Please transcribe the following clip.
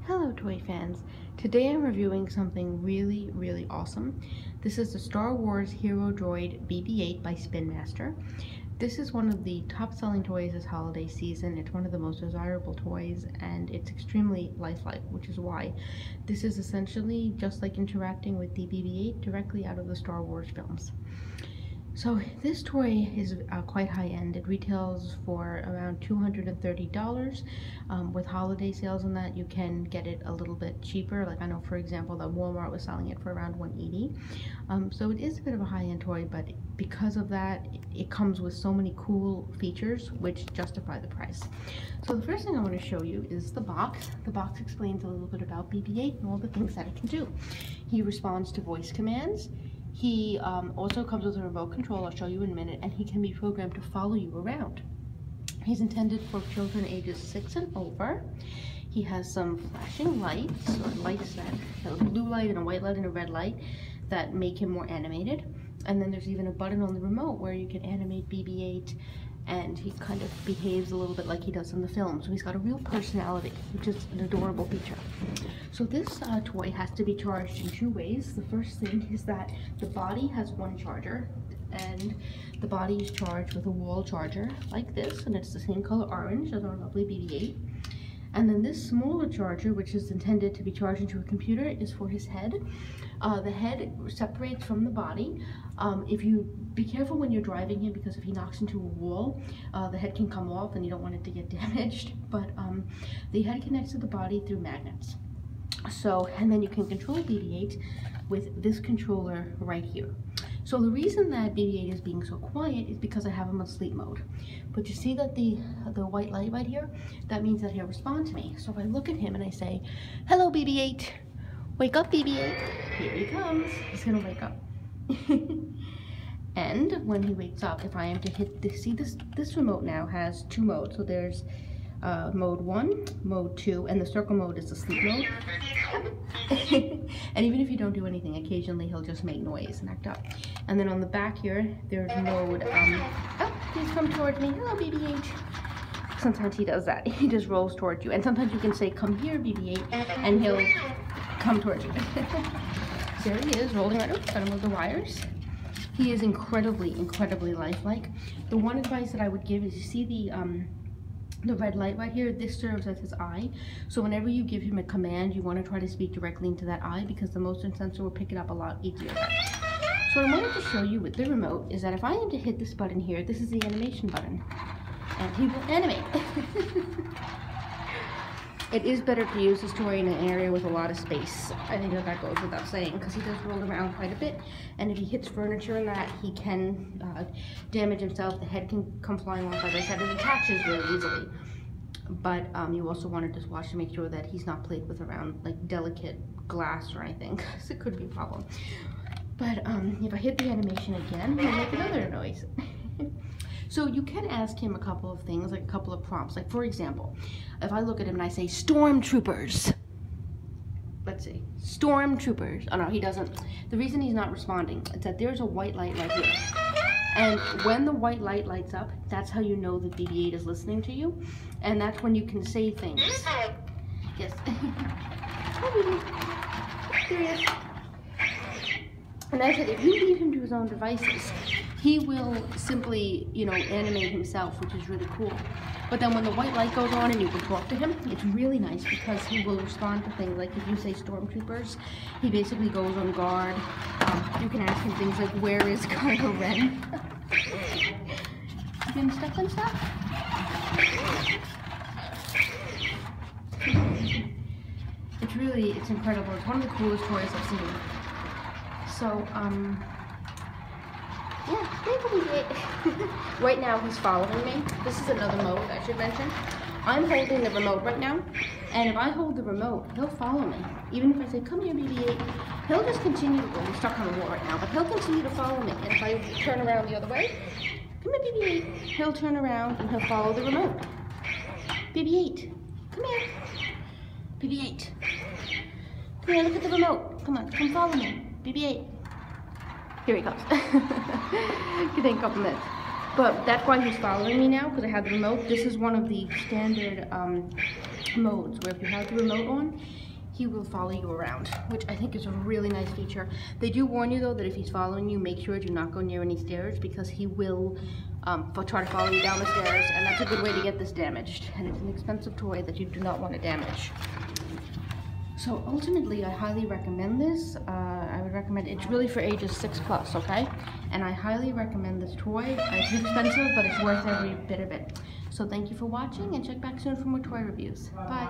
Hello toy fans, today I'm reviewing something really awesome. This is the Star Wars Hero Droid BB8 by Spin Master. This is one of the top selling toys this holiday season. It's one of the most desirable toys and it's extremely lifelike, which is why this is essentially just like interacting with the BB8 directly out of the Star Wars films. So this toy is quite high-end. It retails for around $230. With holiday sales on that, you can get it a little bit cheaper. Like I know, for example, that Walmart was selling it for around $180. So it is a bit of a high-end toy, but because of that, it comes with so many cool features which justify the price. So the first thing I want to show you is the box. The box explains a little bit about BB8 and all the things that it can do. He responds to voice commands. He also comes with a remote control, I'll show you in a minute, and he can be programmed to follow you around. He's intended for children ages 6 and over. He has some flashing lights, or lights that, a blue light and a white light and a red light, that make him more animated. And then there's even a button on the remote where you can animate BB8, and he kind of behaves a little bit like he does in the film. So he's got a real personality, which is an adorable feature. So this toy has to be charged in two ways. The first thing is that the body has one charger, and the body is charged with a wall charger like this, and it's the same color orange as our lovely BB8. And then this smaller charger, which is intended to be charged into a computer, is for his head. The head separates from the body. If you be careful when you're driving him, because if he knocks into a wall, the head can come off and you don't want it to get damaged. But the head connects to the body through magnets. So, and then you can control BB8 with this controller right here. So the reason that BB8 is being so quiet is because I have him on sleep mode. But you see that the white light right here, that means that he'll respond to me. So if I look at him and I say, "Hello BB8, wake up BB8, here he comes," he's gonna wake up. And when he wakes up, if I am to hit this, see this remote now has two modes. So there's mode 1, mode 2, and the circle mode is the sleep mode. And even if you don't do anything, occasionally he'll just make noise and act up. And then on the back here, there's mode, oh, he's come towards me. Hello, BB8. Sometimes he does that. He just rolls towards you. And sometimes you can say, "Come here, BB8, and he'll come towards you. There he is, rolling right up. Got him with the wires. He is incredibly lifelike. The one advice that I would give is, you see the red light right here, this serves as his eye. So whenever you give him a command, you want to try to speak directly into that eye, because the motion sensor will pick it up a lot easier. So what I wanted to show you with the remote is that if I am to hit this button here, this is the animation button, and he will animate. It is better to use this toy in an area with a lot of space. I think that goes without saying, because he does roll around quite a bit, and if he hits furniture and that, he can damage himself. The head can come flying off. As I said, it attaches really easily. But you also want to just watch to make sure that he's not played with around like delicate glass or anything, because it could be a problem. But if I hit the animation again, he'll make another noise. So you can ask him a couple of things, like a couple of prompts. Like for example, if I look at him and I say, "Stormtroopers," let's see, "Stormtroopers." Oh no, he doesn't. The reason he's not responding is that there's a white light right here. And when the white light lights up, that's how you know that BB8 is listening to you. And that's when you can say things. Yes. There he is. And I said, if you leave him to his own devices, he will simply, animate himself, which is really cool. But then when the white light goes on and you can talk to him, it's really nice, because he will respond to things like if you say "Stormtroopers," he basically goes on guard. You can ask him things like, "Where is Kylo Ren?" Been stuck and stuff. It's incredible. It's one of the coolest toys I've seen. So, yeah, BB8. Right now he's following me. This is another mode I should mention. I'm holding the remote right now, and if I hold the remote, he'll follow me. Even if I say, "Come here, BB8, he'll just continue to go. He's stuck on the wall right now, but he'll continue to follow me. And if I turn around the other way, "Come here, BB8, he'll turn around and he'll follow the remote. "BB8, come here. BB8, come here, look at the remote. Come on, come follow me. BB8. Here he comes. He didn't come minutes. But that's why he's following me now, because I have the remote. This is one of the standard modes, where if you have the remote on, he will follow you around, which I think is a really nice feature. They do warn you though that if he's following you, make sure do not go near any stairs, because he will try to follow you down the stairs, and that's a good way to get this damaged. And it's an expensive toy that you do not want to damage. So ultimately, I highly recommend this. I would recommend, it's really for ages 6+, okay? And I highly recommend this toy. It's expensive, but it's worth every bit of it. So thank you for watching, and check back soon for more toy reviews. Bye.